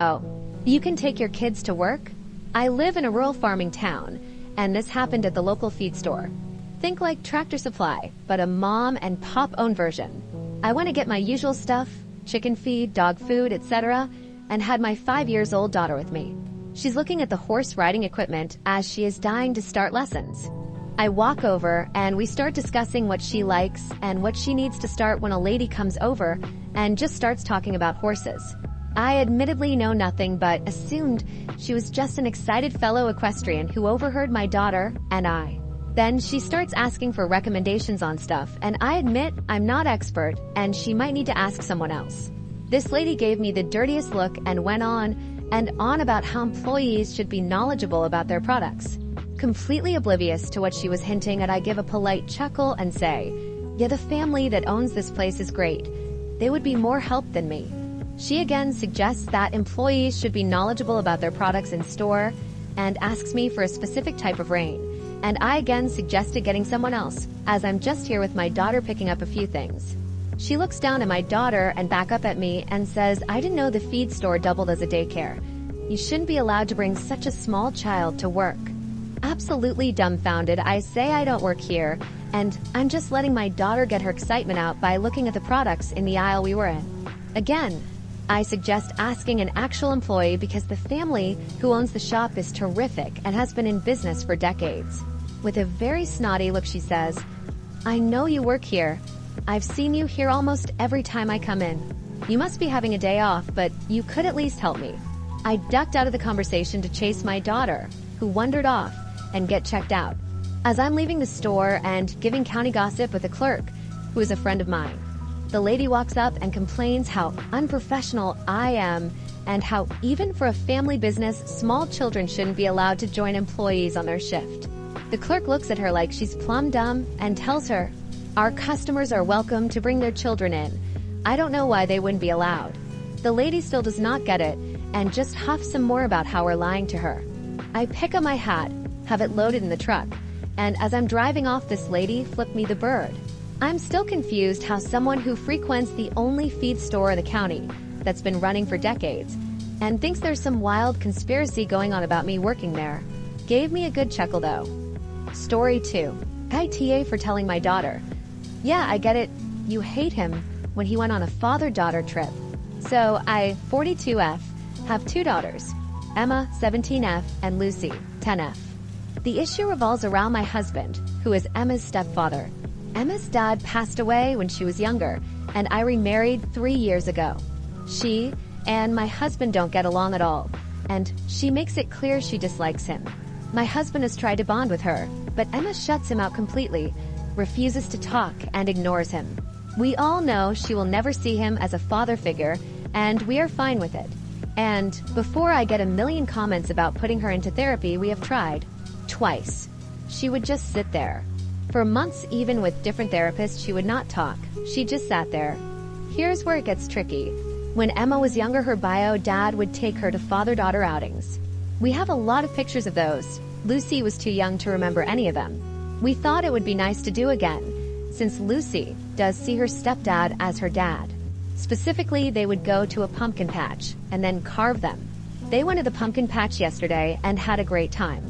Oh, you can take your kids to work? I live in a rural farming town, and this happened at the local feed store. Think like Tractor Supply, but a mom and pop-owned version. I went to get my usual stuff, chicken feed, dog food, etc., and had my 5-year-old daughter with me. She's looking at the horse riding equipment as she is dying to start lessons. I walk over and we start discussing what she likes and what she needs to start when a lady comes over and just starts talking about horses. I admittedly know nothing but assumed she was just an excited fellow equestrian who overheard my daughter and I. Then she starts asking for recommendations on stuff, and I admit I'm not expert and she might need to ask someone else. This lady gave me the dirtiest look and went on and on about how employees should be knowledgeable about their products. Completely oblivious to what she was hinting at, I give a polite chuckle and say, "Yeah, the family that owns this place is great. They would be more help than me." She again suggests that employees should be knowledgeable about their products in store and asks me for a specific type of rein. And I again suggested getting someone else, as I'm just here with my daughter picking up a few things. She looks down at my daughter and back up at me and says, "I didn't know the feed store doubled as a daycare. You shouldn't be allowed to bring such a small child to work." Absolutely dumbfounded, I say I don't work here, and I'm just letting my daughter get her excitement out by looking at the products in the aisle we were in. Again, I suggest asking an actual employee because the family who owns the shop is terrific and has been in business for decades. With a very snotty look, she says, "I know you work here. I've seen you here almost every time I come in. You must be having a day off, but you could at least help me." I ducked out of the conversation to chase my daughter, who wandered off, and get checked out. As I'm leaving the store and giving county gossip with a clerk, who is a friend of mine, the lady walks up and complains how unprofessional I am and how even for a family business, small children shouldn't be allowed to join employees on their shift. The clerk looks at her like she's plumb dumb and tells her, "Our customers are welcome to bring their children in. I don't know why they wouldn't be allowed." The lady still does not get it and just huffs some more about how we're lying to her. I pick up my hat, have it loaded in the truck, and as I'm driving off, this lady flipped me the bird. I'm still confused how someone who frequents the only feed store in the county that's been running for decades and thinks there's some wild conspiracy going on about me working there gave me a good chuckle though. Story 2. ITA for telling my daughter, "Yeah, I get it. You hate him," when he went on a father-daughter trip. So I, 42F, have 2 daughters, Emma, 17F, and Lucy, 10F. The issue revolves around my husband, who is Emma's stepfather. Emma's dad passed away when she was younger, and I remarried 3 years ago. She and my husband don't get along at all, and she makes it clear she dislikes him. My husband has tried to bond with her, but Emma shuts him out completely, refuses to talk, and ignores him. We all know she will never see him as a father figure, and we are fine with it. And before I get a million comments about putting her into therapy, we have tried. Twice. She would just sit there. For months, even with different therapists, she would not talk. She just sat there. Here's where it gets tricky. When Emma was younger, her bio dad would take her to father-daughter outings. We have a lot of pictures of those. Lucy was too young to remember any of them. We thought it would be nice to do again, since Lucy does see her stepdad as her dad. Specifically, they would go to a pumpkin patch and then carve them. They went to the pumpkin patch yesterday and had a great time.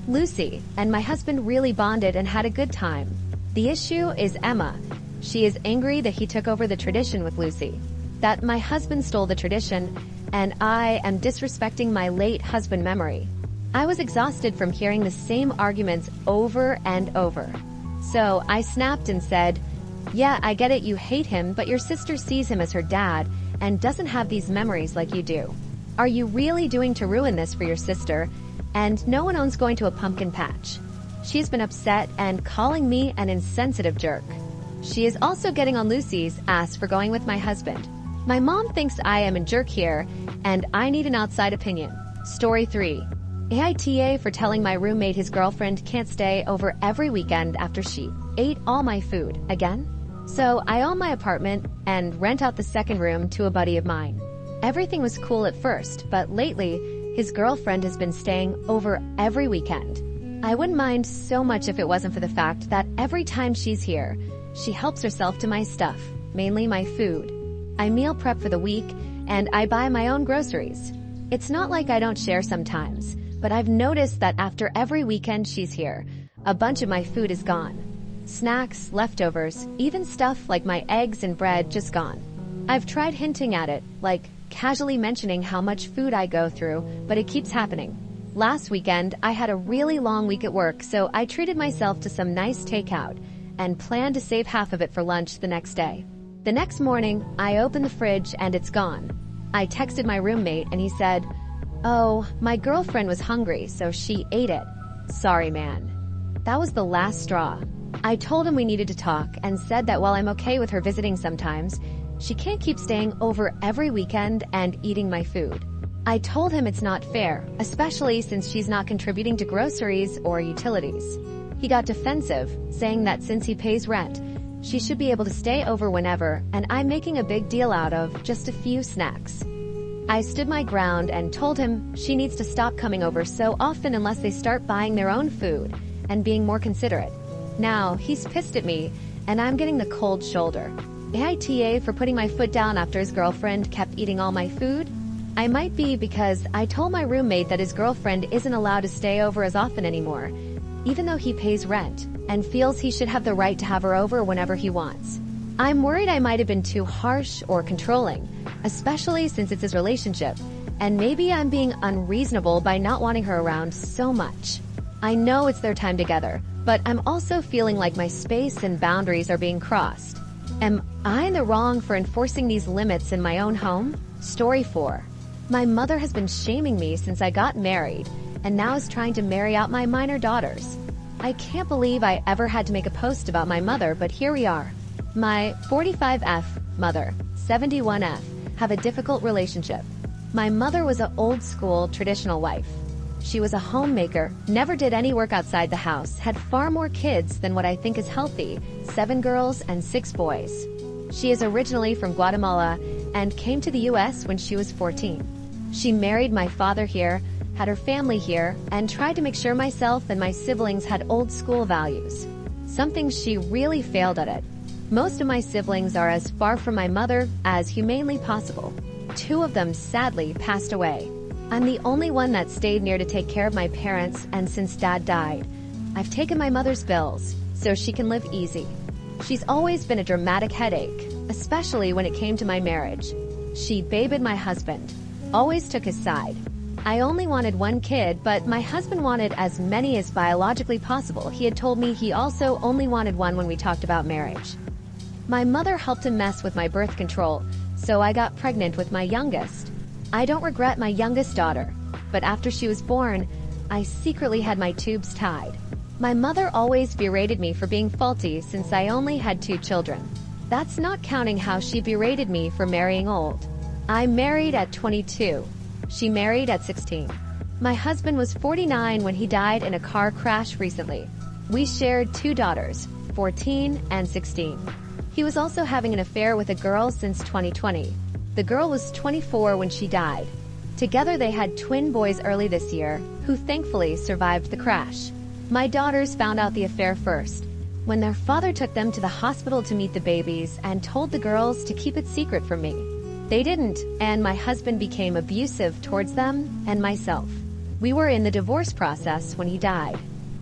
Lucy and my husband really bonded and had a good time. The issue is Emma. She is angry that he took over the tradition with Lucy, that my husband stole the tradition, and I am disrespecting my late husband memory. I was exhausted from hearing the same arguments over and over. So I snapped and said, "Yeah, I get it, you hate him, but your sister sees him as her dad and doesn't have these memories like you do. Are you really doing to ruin this for your sister? And no one owns going to a pumpkin patch." She's been upset and calling me an insensitive jerk. She is also getting on Lucy's ass for going with my husband. My mom thinks I am a jerk here, and I need an outside opinion. Story 3. AITA for telling my roommate his girlfriend can't stay over every weekend after she ate all my food again. So I own my apartment and rent out the second room to a buddy of mine. Everything was cool at first, but lately, his girlfriend has been staying over every weekend. I wouldn't mind so much if it wasn't for the fact that every time she's here, she helps herself to my stuff, mainly my food. I meal prep for the week, and I buy my own groceries. It's not like I don't share sometimes, but I've noticed that after every weekend she's here, a bunch of my food is gone. Snacks, leftovers, even stuff like my eggs and bread just gone. I've tried hinting at it, like casually mentioning how much food I go through, but it keeps happening. Last weekend, I had a really long week at work, so I treated myself to some nice takeout and planned to save half of it for lunch the next day. The next morning, I opened the fridge and it's gone. I texted my roommate and he said, "Oh, my girlfriend was hungry, so she ate it. Sorry, man." That was the last straw. I told him we needed to talk and said that while I'm okay with her visiting sometimes, she can't keep staying over every weekend and eating my food. I told him it's not fair, especially since she's not contributing to groceries or utilities. He got defensive, saying that since he pays rent, she should be able to stay over whenever, and I'm making a big deal out of just a few snacks. I stood my ground and told him she needs to stop coming over so often unless they start buying their own food and being more considerate. Now, he's pissed at me, and I'm getting the cold shoulder. AITA for putting my foot down after his girlfriend kept eating all my food? I might be because I told my roommate that his girlfriend isn't allowed to stay over as often anymore, even though he pays rent and feels he should have the right to have her over whenever he wants. I'm worried I might have been too harsh or controlling, especially since it's his relationship, and maybe I'm being unreasonable by not wanting her around so much. I know it's their time together, but I'm also feeling like my space and boundaries are being crossed. Am I in the wrong for enforcing these limits in my own home? Story 4. My mother has been shaming me since I got married, and now is trying to marry out my minor daughters. I can't believe I ever had to make a post about my mother, but here we are. My 45F mother, 71F, have a difficult relationship. My mother was an old-school, traditional wife. She was a homemaker, never did any work outside the house, had far more kids than what I think is healthy, 7 girls and 6 boys. She is originally from Guatemala and came to the U.S. when she was 14. She married my father here, had her family here, and tried to make sure myself and my siblings had old-school values. Something she really failed at it. Most of my siblings are as far from my mother as humanely possible. 2 of them sadly passed away. I'm the only one that stayed near to take care of my parents, and since Dad died, I've taken my mother's bills so she can live easy. She's always been a dramatic headache, especially when it came to my marriage. She babied my husband, always took his side. I only wanted 1 kid, but my husband wanted as many as biologically possible. He had told me he also only wanted 1 when we talked about marriage. My mother helped him mess with my birth control, so I got pregnant with my youngest. I don't regret my youngest daughter, but after she was born, I secretly had my tubes tied. My mother always berated me for being faulty since I only had 2 children. That's not counting how she berated me for marrying old. I married at 22. She married at 16. My husband was 49 when he died in a car crash recently. We shared 2 daughters, 14 and 16. He was also having an affair with a girl since 2020. The girl was 24 when she died. Together they had twin boys early this year, who thankfully survived the crash. My daughters found out the affair first, when their father took them to the hospital to meet the babies and told the girls to keep it secret from me. They didn't, and my husband became abusive towards them and myself. We were in the divorce process when he died.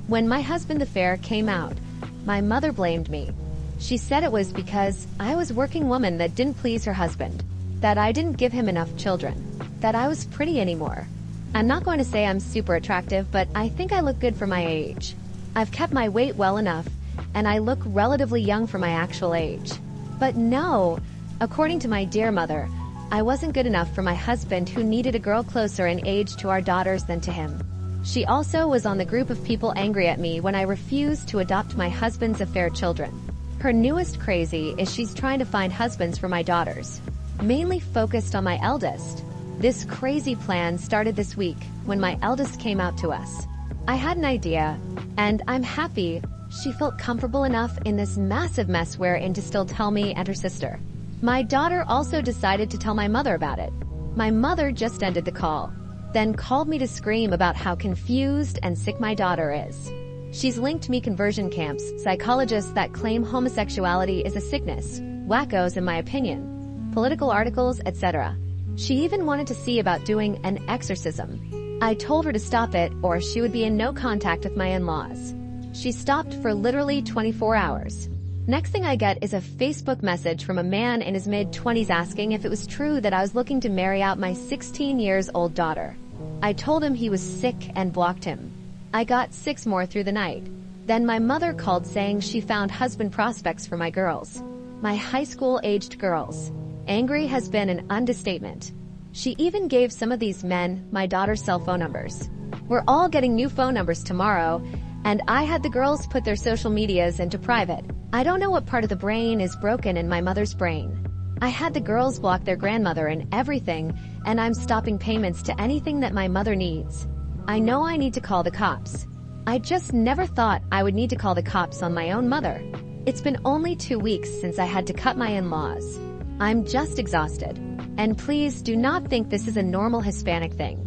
When my husband's affair came out, my mother blamed me. She said it was because I was a working woman that didn't please her husband, that I didn't give him enough children, that I was pretty anymore. I'm not going to say I'm super attractive, but I think I look good for my age. I've kept my weight well enough, and I look relatively young for my actual age. But no, according to my dear mother, I wasn't good enough for my husband, who needed a girl closer in age to our daughters than to him. She also was on the group of people angry at me when I refused to adopt my husband's affair children. Her newest crazy is she's trying to find husbands for my daughters, mainly focused on my eldest. This crazy plan started this week when my eldest came out to us. I had an idea, and I'm happy she felt comfortable enough in this massive mess we're in to still tell me and her sister. My daughter also decided to tell my mother about it. My mother just ended the call, then called me to scream about how confused and sick my daughter is. She's linked me conversion camps, psychologists that claim homosexuality is a sickness, wackos in my opinion, political articles, etc. She even wanted to see about doing an exorcism. I told her to stop it or she would be in no contact with my in-laws. She stopped for literally 24 hours. Next thing I get is a Facebook message from a man in his mid-20s asking if it was true that I was looking to marry out my 16 years old daughter. I told him he was sick and blocked him. I got 6 more through the night. Then my mother called saying she found husband prospects for my girls. My high school-aged girls. Angry has been an understatement. She even gave some of these men my daughter's cell phone numbers. We're all getting new phone numbers tomorrow, and I had the girls put their social medias into private. I don't know what part of the brain is broken in my mother's brain. I had the girls block their grandmother and everything, and I'm stopping payments to anything that my mother needs. I know I need to call the cops. I just never thought I would need to call the cops on my own mother. It's been only 2 weeks since I had to cut my in-laws. I'm just exhausted. And please do not think this is a normal Hispanic thing.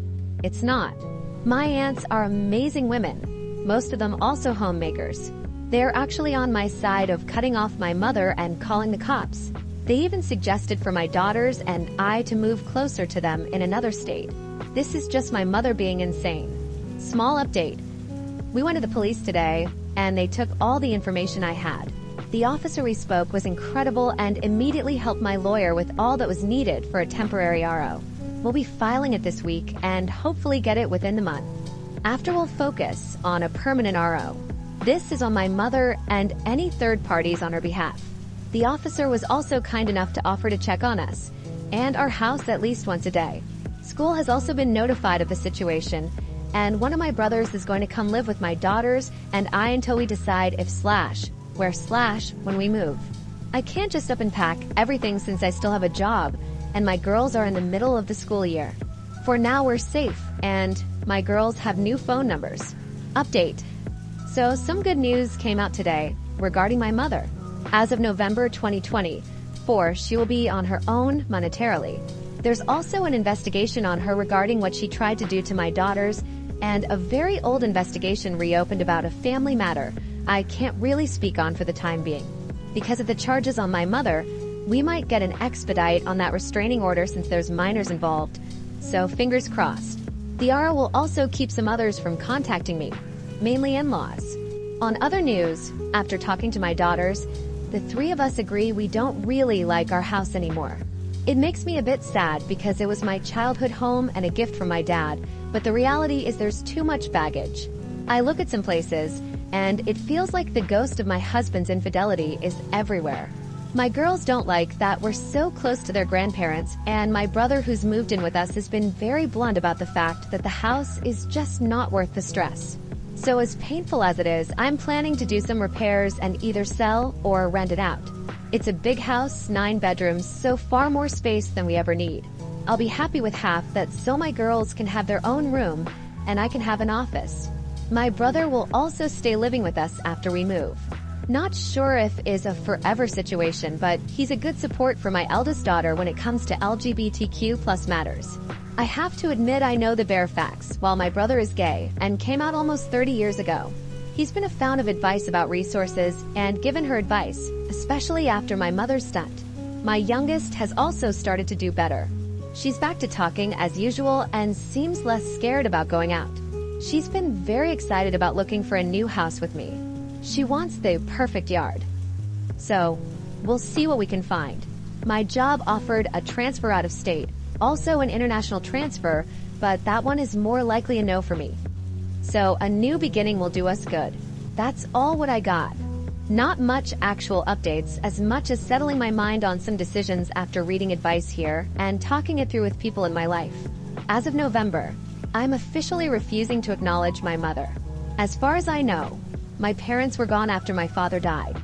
It's not. My aunts are amazing women, most of them also homemakers. They're actually on my side of cutting off my mother and calling the cops. They even suggested for my daughters and I to move closer to them in another state. This is just my mother being insane. Small update. We went to the police today, and they took all the information I had. The officer we spoke was incredible and immediately helped my lawyer with all that was needed for a temporary RO. We'll be filing it this week and hopefully get it within the month. After we'll focus on a permanent RO. This is on my mother and any third parties on her behalf. The officer was also kind enough to offer to check on us and our house at least once a day. School has also been notified of the situation, and one of my brothers is going to come live with my daughters and I until we decide if / where / when we move. I can't just up and pack everything since I still have a job and my girls are in the middle of the school year. For now we're safe and my girls have new phone numbers. Update. So some good news came out today regarding my mother. As of November 2024, she will be on her own monetarily. There's also an investigation on her regarding what she tried to do to my daughters, and a very old investigation reopened about a family matter I can't really speak on for the time being. Because of the charges on my mother, we might get an expedite on that restraining order since there's minors involved. So fingers crossed. The RO will also keep some others from contacting me, mainly in-laws. On other news, after talking to my daughters, the 3 of us agree we don't really like our house anymore. It makes me a bit sad because it was my childhood home and a gift from my dad, but the reality is there's too much baggage. I look at some places, and it feels like the ghost of my husband's infidelity is everywhere. My girls don't like that we're so close to their grandparents, and my brother who's moved in with us has been very blunt about the fact that the house is just not worth the stress. So as painful as it is, I'm planning to do some repairs and either sell or rent it out. It's a big house, 9 bedrooms, so far more space than we ever need. I'll be happy with half that so my girls can have their own room and I can have an office. My brother will also stay living with us after we move. Not sure if is a forever situation, but he's a good support for my eldest daughter when it comes to LGBTQ+ matters. I have to admit I know the bare facts, while my brother is gay and came out almost 30 years ago. He's been a fount of advice about resources and given her advice, especially after my mother's stunt. My youngest has also started to do better. She's back to talking as usual and seems less scared about going out. She's been very excited about looking for a new house with me. She wants the perfect yard. So, we'll see what we can find. My job offered a transfer out of state, also an international transfer, but that one is more likely a no for me. So a new beginning will do us good. That's all what I got. Not much actual updates, as much as settling my mind on some decisions after reading advice here and talking it through with people in my life. As of November, I'm officially refusing to acknowledge my mother. As far as I know, my parents were gone after my father died.